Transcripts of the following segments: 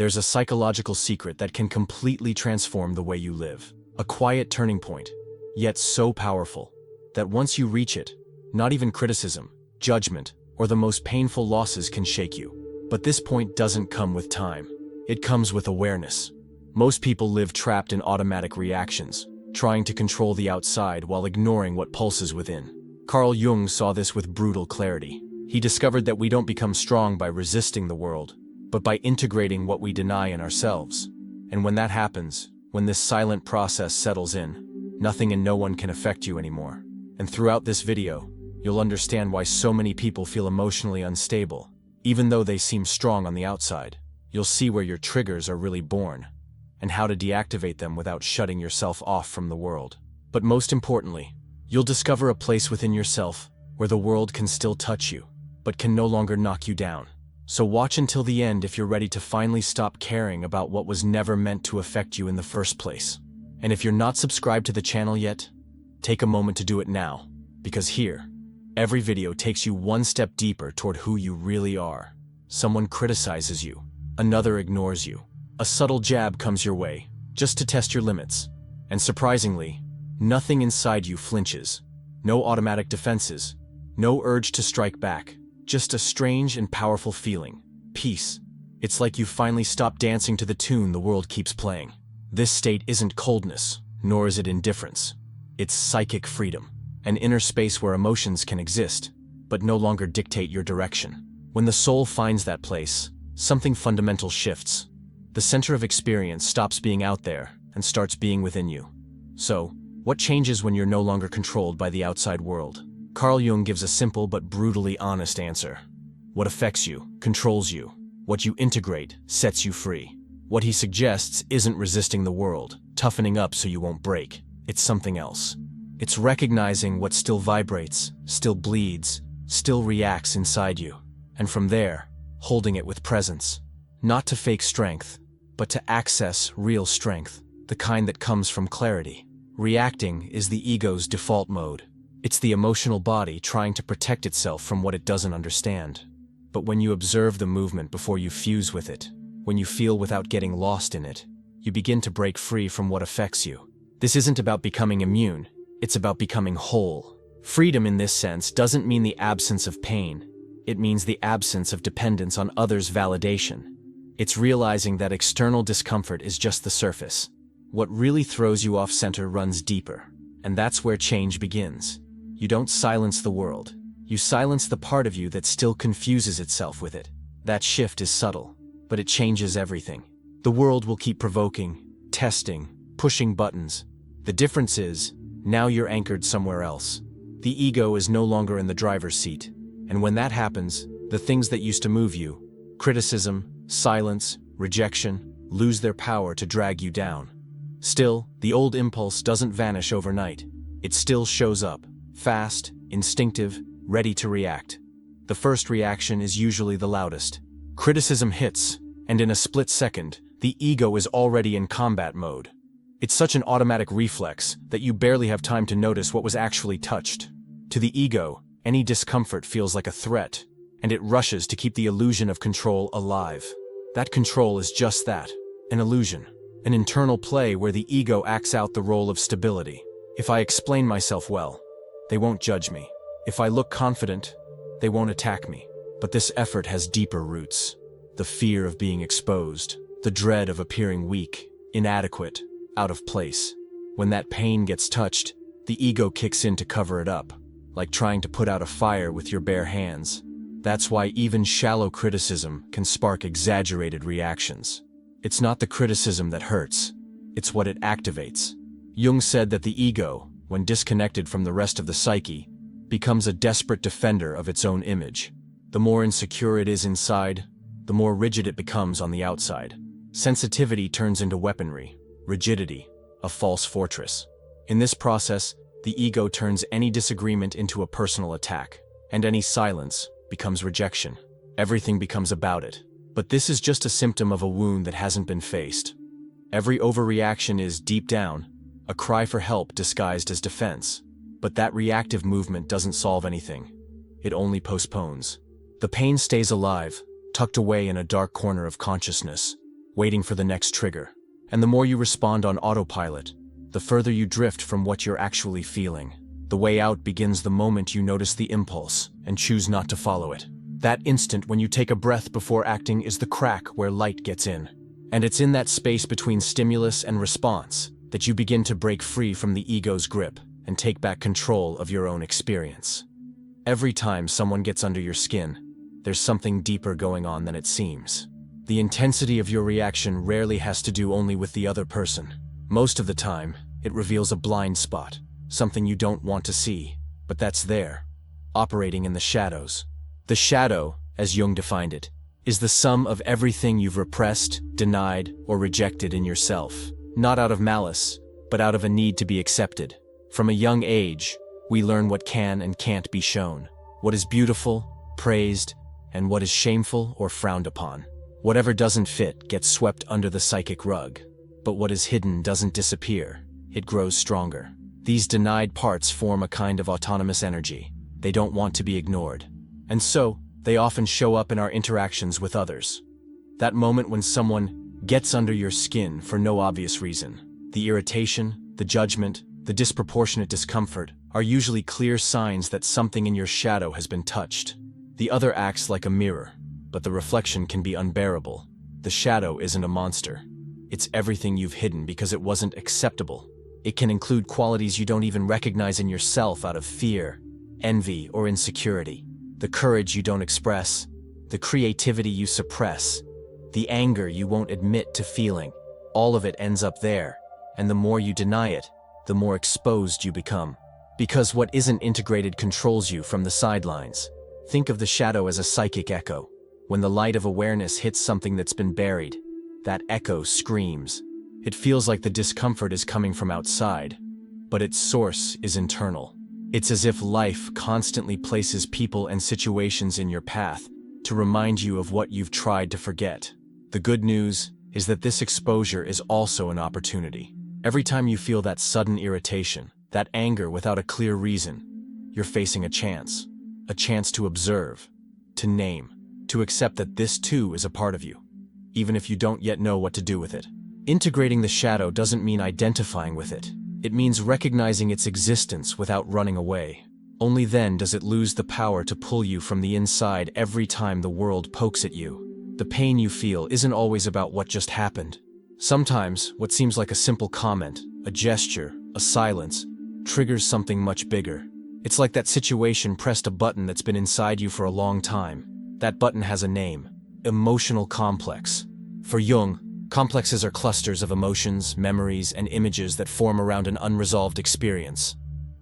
There's a psychological secret that can completely transform the way you live. A quiet turning point, yet so powerful, that once you reach it, not even criticism, judgment, or the most painful losses can shake you. But this point doesn't come with time. It comes with awareness. Most people live trapped in automatic reactions, trying to control the outside while ignoring what pulses within. Carl Jung saw this with brutal clarity. He discovered that we don't become strong by resisting the world, but by integrating what we deny in ourselves. And when that happens, when this silent process settles in, nothing and no one can affect you anymore. And throughout this video, you'll understand why so many people feel emotionally unstable, even though they seem strong on the outside. You'll see where your triggers are really born, and how to deactivate them without shutting yourself off from the world. But most importantly, you'll discover a place within yourself where the world can still touch you, but can no longer knock you down. So watch until the end if you're ready to finally stop caring about what was never meant to affect you in the first place. And if you're not subscribed to the channel yet, take a moment to do it now, because here, every video takes you one step deeper toward who you really are. Someone criticizes you, another ignores you. A subtle jab comes your way, just to test your limits. And surprisingly, nothing inside you flinches. No automatic defenses, no urge to strike back. Just a strange and powerful feeling. Peace. It's like you finally stopped dancing to the tune the world keeps playing. This state isn't coldness, nor is it indifference. It's psychic freedom, an inner space where emotions can exist, but no longer dictate your direction. When the soul finds that place, something fundamental shifts. The center of experience stops being out there and starts being within you. So, what changes when you're no longer controlled by the outside world? Carl Jung gives a simple but brutally honest answer. What affects you, controls you. What you integrate, sets you free. What he suggests isn't resisting the world, toughening up so you won't break. It's something else. It's recognizing what still vibrates, still bleeds, still reacts inside you. And from there, holding it with presence. Not to fake strength, but to access real strength, the kind that comes from clarity. Reacting is the ego's default mode. It's the emotional body trying to protect itself from what it doesn't understand. But when you observe the movement before you fuse with it, when you feel without getting lost in it, you begin to break free from what affects you. This isn't about becoming immune, it's about becoming whole. Freedom in this sense doesn't mean the absence of pain. It means the absence of dependence on others' validation. It's realizing that external discomfort is just the surface. What really throws you off center runs deeper. And that's where change begins. You don't silence the world. You silence the part of you that still confuses itself with it. That shift is subtle, but it changes everything. The world will keep provoking, testing, pushing buttons. The difference is, now you're anchored somewhere else. The ego is no longer in the driver's seat. And when that happens, the things that used to move you, criticism, silence, rejection, lose their power to drag you down. Still, the old impulse doesn't vanish overnight. It still shows up. Fast, instinctive, ready to react. The first reaction is usually the loudest. Criticism hits, and in a split second, the ego is already in combat mode. It's such an automatic reflex that you barely have time to notice what was actually touched. To the ego, any discomfort feels like a threat, and it rushes to keep the illusion of control alive. That control is just that, an illusion, an internal play where the ego acts out the role of stability. If I explain myself well, they won't judge me. If I look confident, they won't attack me. But this effort has deeper roots. The fear of being exposed, the dread of appearing weak, inadequate, out of place. When that pain gets touched, the ego kicks in to cover it up, like trying to put out a fire with your bare hands. That's why even shallow criticism can spark exaggerated reactions. It's not the criticism that hurts, it's what it activates. Jung said that the ego, when disconnected from the rest of the psyche, becomes a desperate defender of its own image. The more insecure it is inside, the more rigid it becomes on the outside. Sensitivity turns into weaponry, rigidity, a false fortress. In this process, the ego turns any disagreement into a personal attack, and any silence becomes rejection. Everything becomes about it. But this is just a symptom of a wound that hasn't been faced. Every overreaction is, deep down, a cry for help disguised as defense. But that reactive movement doesn't solve anything. It only postpones. The pain stays alive, tucked away in a dark corner of consciousness, waiting for the next trigger. And the more you respond on autopilot, the further you drift from what you're actually feeling. The way out begins the moment you notice the impulse and choose not to follow it. That instant when you take a breath before acting is the crack where light gets in. And it's in that space between stimulus and response that you begin to break free from the ego's grip and take back control of your own experience. Every time someone gets under your skin, there's something deeper going on than it seems. The intensity of your reaction rarely has to do only with the other person. Most of the time, it reveals a blind spot, something you don't want to see, but that's there, operating in the shadows. The shadow, as Jung defined it, is the sum of everything you've repressed, denied, or rejected in yourself, not out of malice, but out of a need to be accepted. From a young age, we learn what can and can't be shown, what is beautiful, praised, and what is shameful or frowned upon. Whatever doesn't fit gets swept under the psychic rug, but what is hidden doesn't disappear, it grows stronger. These denied parts form a kind of autonomous energy. They don't want to be ignored. And so, they often show up in our interactions with others. That moment when someone gets under your skin for no obvious reason. The irritation, the judgment, the disproportionate discomfort are usually clear signs that something in your shadow has been touched. The other acts like a mirror, but the reflection can be unbearable. The shadow isn't a monster. It's everything you've hidden because it wasn't acceptable. It can include qualities you don't even recognize in yourself out of fear, envy, or insecurity. The courage you don't express, the creativity you suppress, the anger you won't admit to feeling. All of it ends up there, and the more you deny it, the more exposed you become. Because what isn't integrated controls you from the sidelines. Think of the shadow as a psychic echo. When the light of awareness hits something that's been buried, that echo screams. It feels like the discomfort is coming from outside, but its source is internal. It's as if life constantly places people and situations in your path to remind you of what you've tried to forget. The good news is that this exposure is also an opportunity. Every time you feel that sudden irritation, that anger without a clear reason, you're facing a chance to observe, to name, to accept that this too is a part of you, even if you don't yet know what to do with it. Integrating the shadow doesn't mean identifying with it. It means recognizing its existence without running away. Only then does it lose the power to pull you from the inside every time the world pokes at you. The pain you feel isn't always about what just happened. Sometimes, what seems like a simple comment, a gesture, a silence, triggers something much bigger. It's like that situation pressed a button that's been inside you for a long time. That button has a name: emotional complex. For Jung, complexes are clusters of emotions, memories, and images that form around an unresolved experience.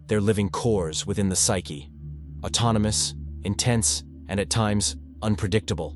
They're living cores within the psyche, autonomous, intense, and at times, unpredictable.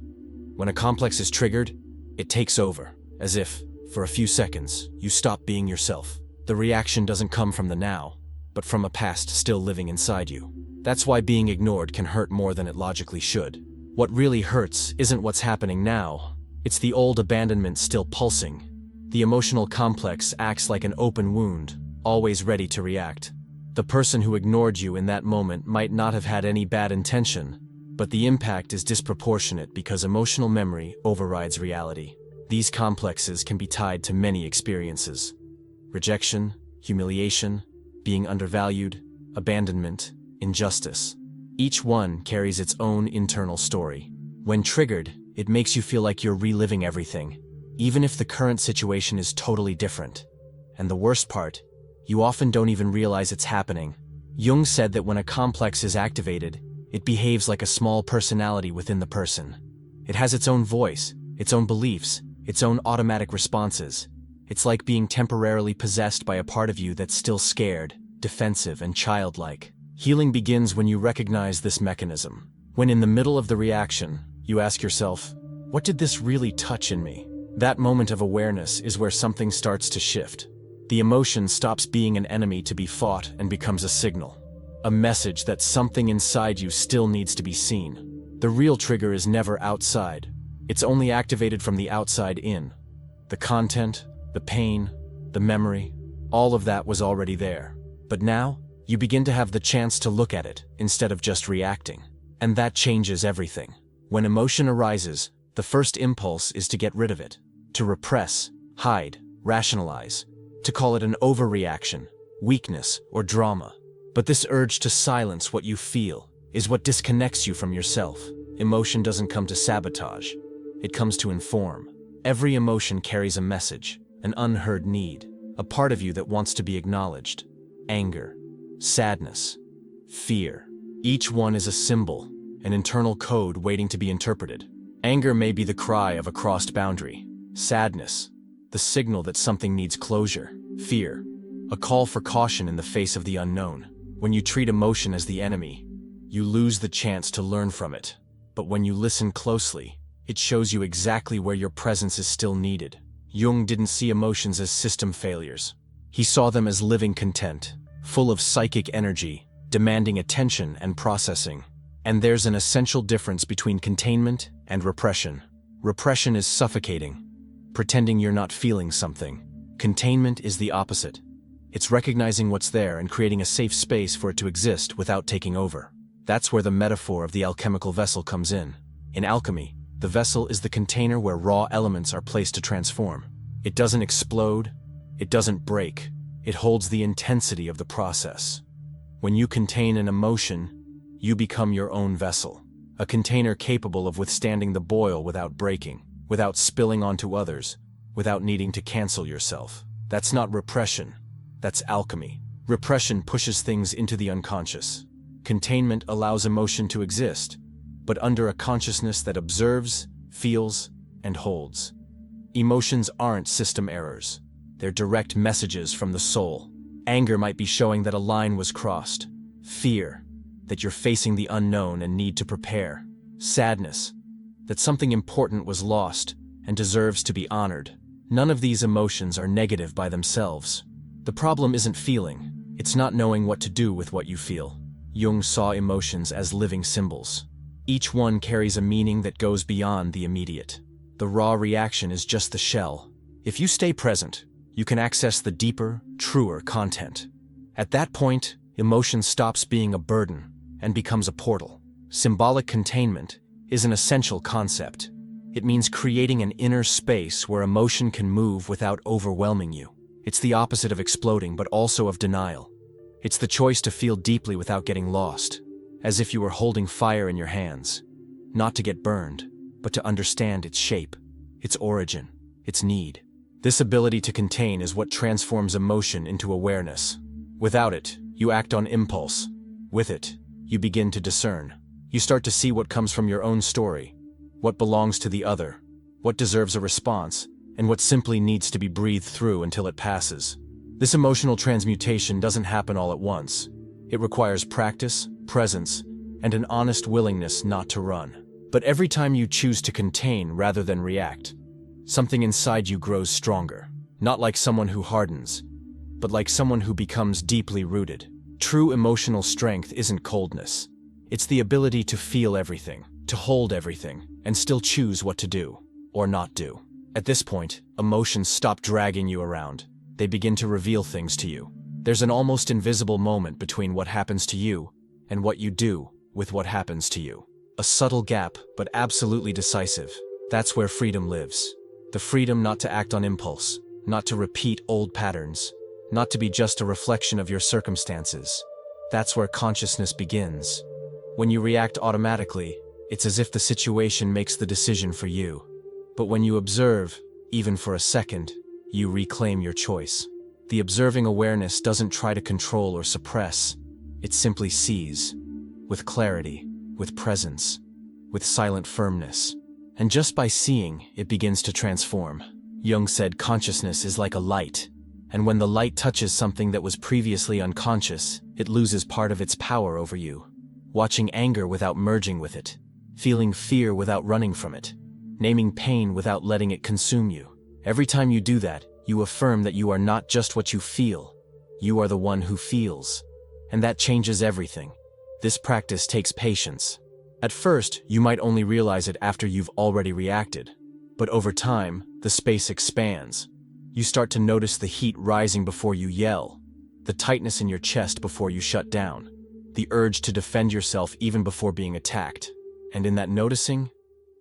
When a complex is triggered, it takes over, as if, for a few seconds, you stop being yourself. The reaction doesn't come from the now, but from a past still living inside you. That's why being ignored can hurt more than it logically should. What really hurts isn't what's happening now. It's the old abandonment still pulsing. The emotional complex acts like an open wound, always ready to react. The person who ignored you in that moment might not have had any bad intention, but the impact is disproportionate because emotional memory overrides reality. These complexes can be tied to many experiences: rejection, humiliation, being undervalued, abandonment, injustice. Each one carries its own internal story. When triggered, it makes you feel like you're reliving everything, even if the current situation is totally different. And the worst part, you often don't even realize it's happening. Jung said that when a complex is activated, it behaves like a small personality within the person. It has its own voice, its own beliefs, its own automatic responses. It's like being temporarily possessed by a part of you that's still scared, defensive, and childlike. Healing begins when you recognize this mechanism. When in the middle of the reaction, you ask yourself, what did this really touch in me? That moment of awareness is where something starts to shift. The emotion stops being an enemy to be fought and becomes a signal. A message that something inside you still needs to be seen. The real trigger is never outside. It's only activated from the outside in. The content, the pain, the memory, all of that was already there. But now, you begin to have the chance to look at it instead of just reacting. And that changes everything. When emotion arises, the first impulse is to get rid of it. to repress, hide, rationalize, to call it an overreaction, weakness, or drama. But this urge to silence what you feel is what disconnects you from yourself. Emotion doesn't come to sabotage. It comes to inform. Every emotion carries a message, an unheard need, a part of you that wants to be acknowledged. Anger, sadness, fear. Each one is a symbol, an internal code waiting to be interpreted. Anger may be the cry of a crossed boundary. Sadness, the signal that something needs closure. Fear, a call for caution in the face of the unknown. When you treat emotion as the enemy, you lose the chance to learn from it. But when you listen closely, it shows you exactly where your presence is still needed. Jung didn't see emotions as system failures. He saw them as living content, full of psychic energy, demanding attention and processing. And there's an essential difference between containment and repression. Repression is suffocating, pretending you're not feeling something. Containment is the opposite. It's recognizing what's there and creating a safe space for it to exist without taking over. That's where the metaphor of the alchemical vessel comes in. In alchemy, the vessel is the container where raw elements are placed to transform. It doesn't explode, it doesn't break, it holds the intensity of the process. When you contain an emotion, you become your own vessel, a container capable of withstanding the boil without breaking, without spilling onto others, without needing to cancel yourself. That's not repression, that's alchemy. Repression pushes things into the unconscious. Containment allows emotion to exist, but under a consciousness that observes, feels, and holds. Emotions aren't system errors. They're direct messages from the soul. Anger might be showing that a line was crossed. Fear, that you're facing the unknown and need to prepare. Sadness, that something important was lost and deserves to be honored. None of these emotions are negative by themselves. The problem isn't feeling, it's not knowing what to do with what you feel. Jung saw emotions as living symbols. Each one carries a meaning that goes beyond the immediate. The raw reaction is just the shell. If you stay present, you can access the deeper, truer content. At that point, emotion stops being a burden and becomes a portal. Symbolic containment is an essential concept. It means creating an inner space where emotion can move without overwhelming you. It's the opposite of exploding, but also of denial. It's the choice to feel deeply without getting lost, as if you were holding fire in your hands, not to get burned, but to understand its shape, its origin, its need. This ability to contain is what transforms emotion into awareness. Without it, you act on impulse. With it, you begin to discern. You start to see what comes from your own story, what belongs to the other, what deserves a response, and what simply needs to be breathed through until it passes. This emotional transmutation doesn't happen all at once. It requires practice, presence, and an honest willingness not to run. But every time you choose to contain rather than react, something inside you grows stronger. Not like someone who hardens, but like someone who becomes deeply rooted. True emotional strength isn't coldness. It's the ability to feel everything, to hold everything, and still choose what to do, or not do. At this point, emotions stop dragging you around. They begin to reveal things to you. There's an almost invisible moment between what happens to you and what you do with what happens to you. A subtle gap, but absolutely decisive. That's where freedom lives. The freedom not to act on impulse, not to repeat old patterns, not to be just a reflection of your circumstances. That's where consciousness begins. When you react automatically, it's as if the situation makes the decision for you. But when you observe, even for a second, you reclaim your choice. The observing awareness doesn't try to control or suppress. It simply sees, with clarity, with presence, with silent firmness. And just by seeing, it begins to transform. Jung said consciousness is like a light, and when the light touches something that was previously unconscious, it loses part of its power over you. Watching anger without merging with it, feeling fear without running from it, naming pain without letting it consume you. Every time you do that, you affirm that you are not just what you feel, you are the one who feels. And that changes everything. This practice takes patience. At first, you might only realize it after you've already reacted. But over time, the space expands. You start to notice the heat rising before you yell, the tightness in your chest before you shut down, the urge to defend yourself even before being attacked. And in that noticing,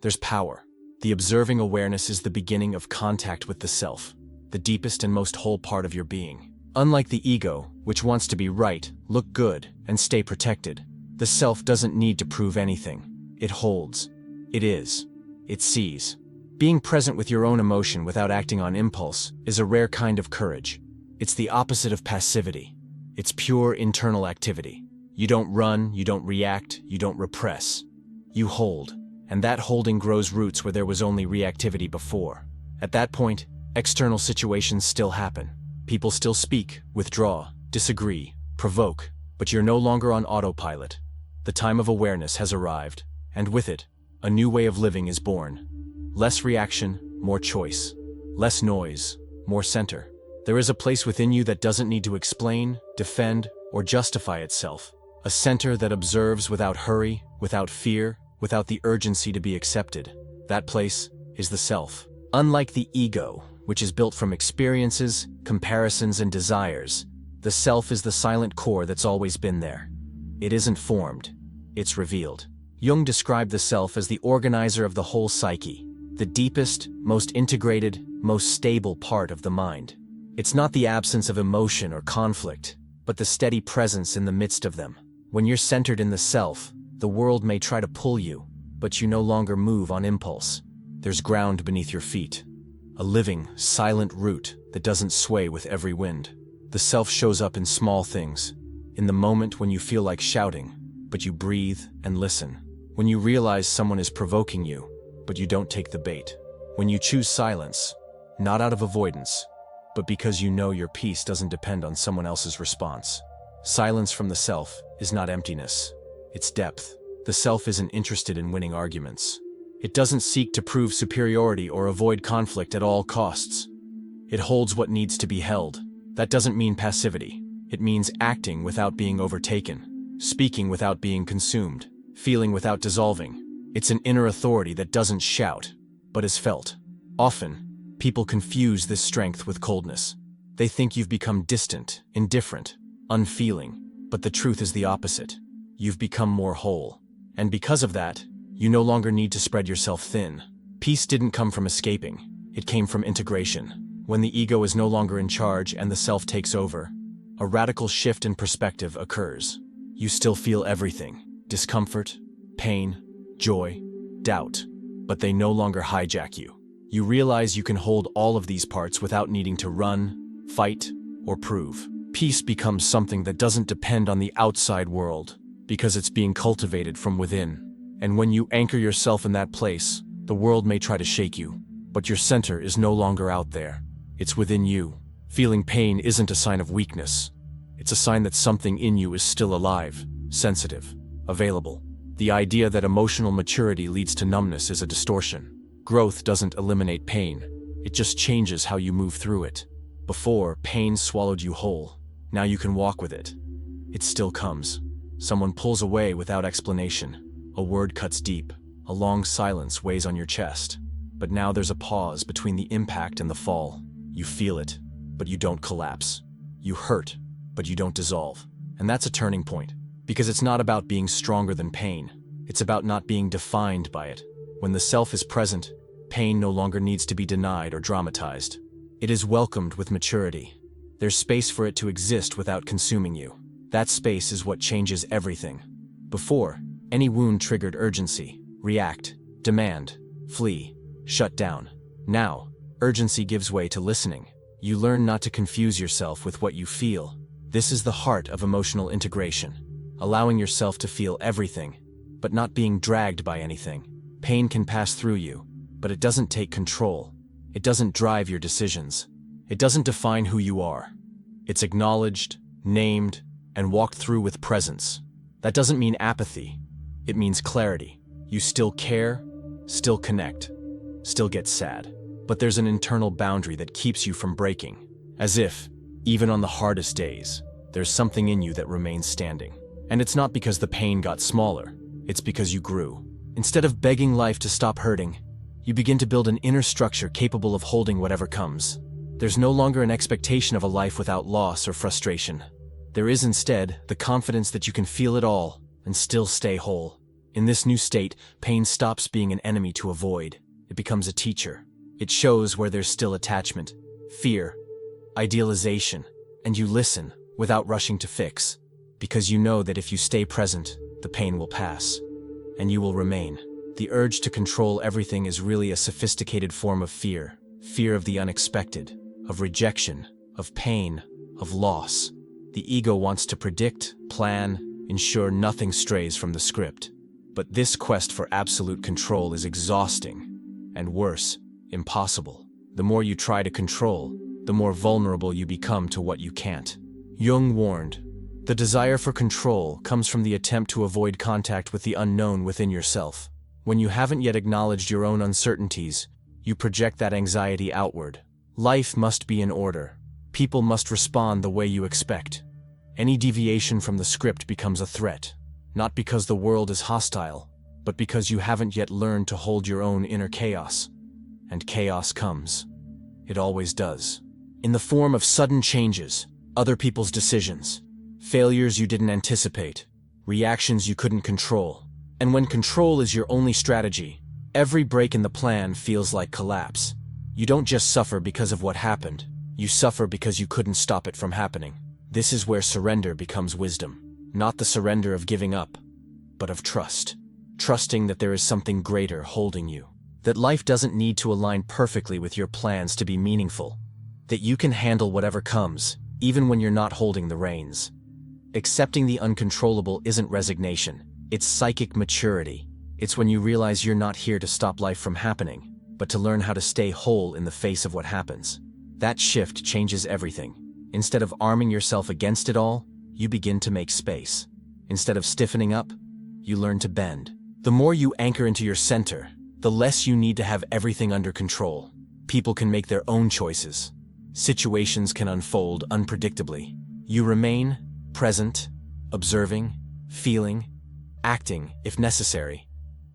there's power. The observing awareness is the beginning of contact with the self, the deepest and most whole part of your being. Unlike the ego, which wants to be right, look good, and stay protected, the self doesn't need to prove anything. It holds. It is. It sees. Being present with your own emotion without acting on impulse is a rare kind of courage. It's the opposite of passivity. It's pure internal activity. You don't run, you don't react, you don't repress. You hold. And that holding grows roots where there was only reactivity before. At that point, external situations still happen. People still speak, withdraw, disagree, provoke, but you're no longer on autopilot. The time of awareness has arrived, and with it, a new way of living is born. Less reaction, more choice. Less noise, more center. There is a place within you that doesn't need to explain, defend, or justify itself. A center that observes without hurry, without fear, without the urgency to be accepted. That place is the self. Unlike the ego, which is built from experiences, comparisons, and desires, the self is the silent core that's always been there. It isn't formed, it's revealed. Jung described the self as the organizer of the whole psyche, the deepest, most integrated, most stable part of the mind. It's not the absence of emotion or conflict, but the steady presence in the midst of them. When you're centered in the self, the world may try to pull you, but you no longer move on impulse. There's ground beneath your feet, a living, silent root that doesn't sway with every wind. The self shows up in small things, in the moment when you feel like shouting, but you breathe and listen. When you realize someone is provoking you, but you don't take the bait. When you choose silence, not out of avoidance, but because you know your peace doesn't depend on someone else's response. Silence from the self is not emptiness, it's depth. The self isn't interested in winning arguments. It doesn't seek to prove superiority or avoid conflict at all costs. It holds what needs to be held. That doesn't mean passivity. It means acting without being overtaken, speaking without being consumed, feeling without dissolving. It's an inner authority that doesn't shout, but is felt. Often, people confuse this strength with coldness. They think you've become distant, indifferent, unfeeling, but the truth is the opposite. You've become more whole. And because of that, you no longer need to spread yourself thin. Peace didn't come from escaping. It came from integration. When the ego is no longer in charge and the self takes over, a radical shift in perspective occurs. You still feel everything: discomfort, pain, joy, doubt, but they no longer hijack you. You realize you can hold all of these parts without needing to run, fight, or prove. Peace becomes something that doesn't depend on the outside world, because it's being cultivated from within. And when you anchor yourself in that place, the world may try to shake you, but your center is no longer out there. It's within you. Feeling pain isn't a sign of weakness. It's a sign that something in you is still alive, sensitive, available. The idea that emotional maturity leads to numbness is a distortion. Growth doesn't eliminate pain. It just changes how you move through it. Before, pain swallowed you whole. Now you can walk with it. It still comes. Someone pulls away without explanation. A word cuts deep. A long silence weighs on your chest. But now there's a pause between the impact and the fall. You feel it, but you don't collapse. You hurt, but you don't dissolve. And that's a turning point. Because it's not about being stronger than pain. It's about not being defined by it. When the self is present, pain no longer needs to be denied or dramatized. It is welcomed with maturity. There's space for it to exist without consuming you. That space is what changes everything. Before, any wound triggered urgency, react, demand, flee, shut down. Now, urgency gives way to listening. You learn not to confuse yourself with what you feel. This is the heart of emotional integration. Allowing yourself to feel everything, but not being dragged by anything. Pain can pass through you, but it doesn't take control. It doesn't drive your decisions. It doesn't define who you are. It's acknowledged, named, and walked through with presence. That doesn't mean apathy. It means clarity. You still care, still connect, still get sad. But there's an internal boundary that keeps you from breaking. As if, even on the hardest days, there's something in you that remains standing. And it's not because the pain got smaller. It's because you grew. Instead of begging life to stop hurting, you begin to build an inner structure capable of holding whatever comes. There's no longer an expectation of a life without loss or frustration. There is instead the confidence that you can feel it all and still stay whole. In this new state, pain stops being an enemy to avoid. it becomes a teacher. It shows where there's still attachment, fear, idealization, and you listen without rushing to fix, because you know that if you stay present, the pain will pass, and you will remain. The urge to control everything is really a sophisticated form of fear of the unexpected, of rejection, of pain, of loss. The ego wants to predict, plan, ensure nothing strays from the script. But this quest for absolute control is exhausting, and worse, impossible. The more you try to control, the more vulnerable you become to what you can't. Jung warned, the desire for control comes from the attempt to avoid contact with the unknown within yourself. When you haven't yet acknowledged your own uncertainties, you project that anxiety outward. Life must be in order. People must respond the way you expect. Any deviation from the script becomes a threat, not because the world is hostile, but because you haven't yet learned to hold your own inner chaos. And chaos comes. It always does. In the form of sudden changes, other people's decisions, failures you didn't anticipate, reactions you couldn't control. And when control is your only strategy, every break in the plan feels like collapse. You don't just suffer because of what happened, you suffer because you couldn't stop it from happening. This is where surrender becomes wisdom. Not the surrender of giving up, but of trust. Trusting that there is something greater holding you. That life doesn't need to align perfectly with your plans to be meaningful. That you can handle whatever comes, even when you're not holding the reins. Accepting the uncontrollable isn't resignation. It's psychic maturity. It's when you realize you're not here to stop life from happening, but to learn how to stay whole in the face of what happens. That shift changes everything. Instead of arming yourself against it all, you begin to make space. Instead of stiffening up, you learn to bend. The more you anchor into your center, the less you need to have everything under control. People can make their own choices. Situations can unfold unpredictably. You remain present, observing, feeling, acting if necessary,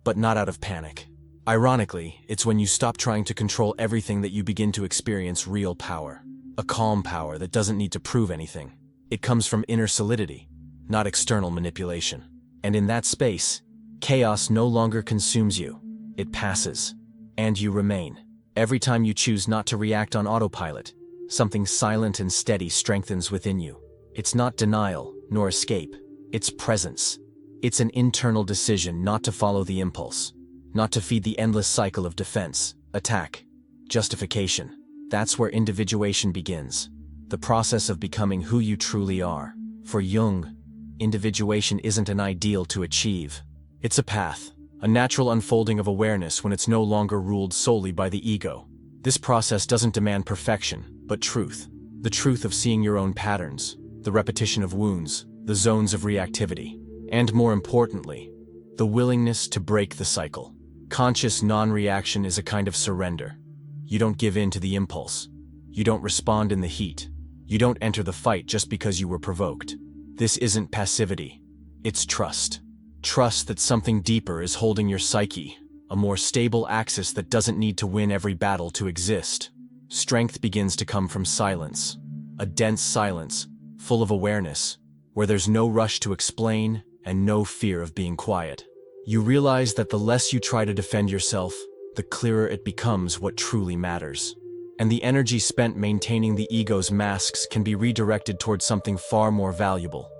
but not out of panic. Ironically, it's when you stop trying to control everything that you begin to experience real power. A calm power that doesn't need to prove anything. It comes from inner solidity, not external manipulation. And in that space, chaos no longer consumes you. It passes. And you remain. Every time you choose not to react on autopilot, something silent and steady strengthens within you. It's not denial, nor escape. It's presence. It's an internal decision not to follow the impulse, not to feed the endless cycle of defense, attack, justification. That's where individuation begins, the process of becoming who you truly are. For Jung, individuation isn't an ideal to achieve. It's a path, a natural unfolding of awareness when it's no longer ruled solely by the ego. This process doesn't demand perfection, but truth. The truth of seeing your own patterns, the repetition of wounds, the zones of reactivity. And more importantly, the willingness to break the cycle. Conscious non-reaction is a kind of surrender. You don't give in to the impulse. You don't respond in the heat. You don't enter the fight just because you were provoked. This isn't passivity. It's trust. Trust that something deeper is holding your psyche, a more stable axis that doesn't need to win every battle to exist. Strength begins to come from silence. A dense silence, full of awareness, where there's no rush to explain, and no fear of being quiet. You realize that the less you try to defend yourself, the clearer it becomes what truly matters. And the energy spent maintaining the ego's masks can be redirected towards something far more valuable: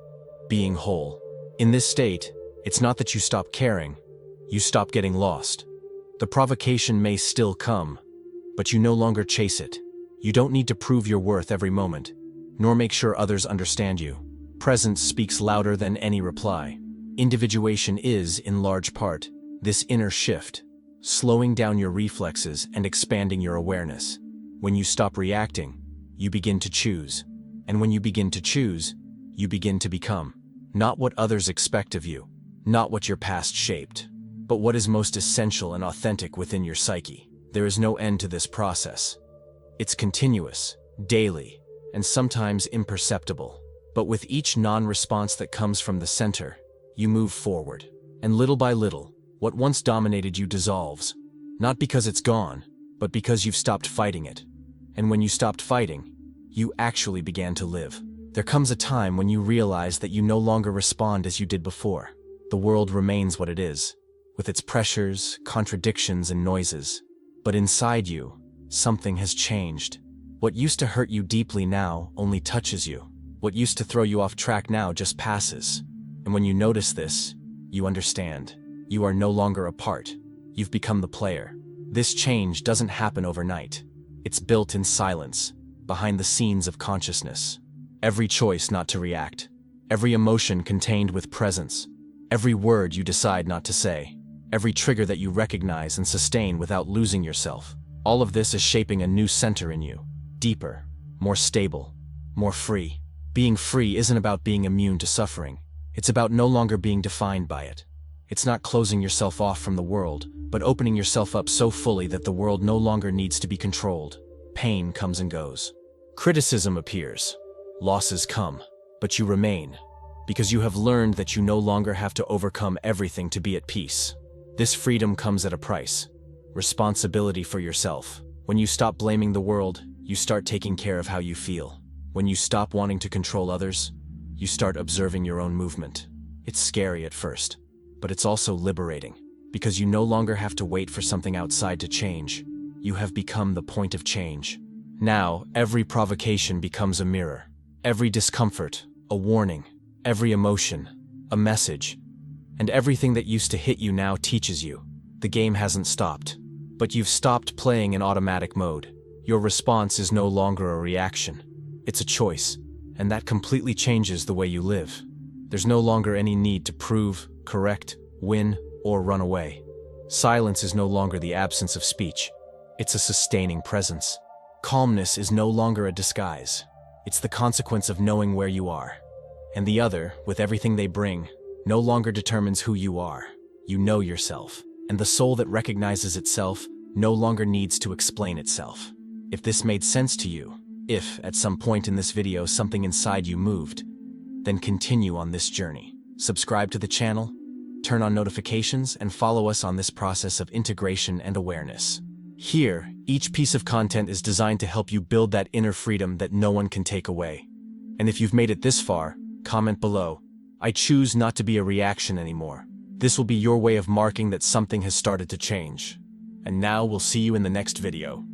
being whole. In this state, it's not that you stop caring, you stop getting lost. The provocation may still come, but you no longer chase it. You don't need to prove your worth every moment, nor make sure others understand you. Presence speaks louder than any reply. Individuation is, in large part, this inner shift, slowing down your reflexes and expanding your awareness. When you stop reacting, you begin to choose. And when you begin to choose, you begin to become. Not what others expect of you, not what your past shaped, but what is most essential and authentic within your psyche. There is no end to this process. It's continuous, daily, and sometimes imperceptible. But with each non-response that comes from the center, you move forward. And little by little, what once dominated you dissolves. Not because it's gone, but because you've stopped fighting it. And when you stopped fighting, you actually began to live. There comes a time when you realize that you no longer respond as you did before. The world remains what it is, with its pressures, contradictions, and noises. But inside you, something has changed. What used to hurt you deeply now only touches you. What used to throw you off track now just passes. And when you notice this, you understand. You are no longer a part. You've become the player. This change doesn't happen overnight. It's built in silence, behind the scenes of consciousness. Every choice not to react, every emotion contained with presence, every word you decide not to say, every trigger that you recognize and sustain without losing yourself. All of this is shaping a new center in you. Deeper, more stable, more free. Being free isn't about being immune to suffering. It's about no longer being defined by it. It's not closing yourself off from the world, but opening yourself up so fully that the world no longer needs to be controlled. Pain comes and goes. Criticism appears. Losses come. But you remain, because you have learned that you no longer have to overcome everything to be at peace. This freedom comes at a price. Responsibility for yourself. When you stop blaming the world, you start taking care of how you feel. When you stop wanting to control others, you start observing your own movement. It's scary at first, but it's also liberating, because you no longer have to wait for something outside to change. You have become the point of change. Now, every provocation becomes a mirror. Every discomfort, a warning. Every emotion, a message. And everything that used to hit you now teaches you. The game hasn't stopped, but you've stopped playing in automatic mode. Your response is no longer a reaction. It's a choice, and that completely changes the way you live. There's no longer any need to prove, correct, win, or run away. Silence is no longer the absence of speech. It's a sustaining presence. Calmness is no longer a disguise. It's the consequence of knowing where you are. And the other, with everything they bring, no longer determines who you are. You know yourself. And the soul that recognizes itself no longer needs to explain itself. If this made sense to you, if at some point in this video something inside you moved, then continue on this journey. Subscribe to the channel, turn on notifications, and follow us on this process of integration and awareness. Here, each piece of content is designed to help you build that inner freedom that no one can take away. And if you've made it this far, comment below. I choose not to be a reaction anymore. This will be your way of marking that something has started to change. And now we'll see you in the next video.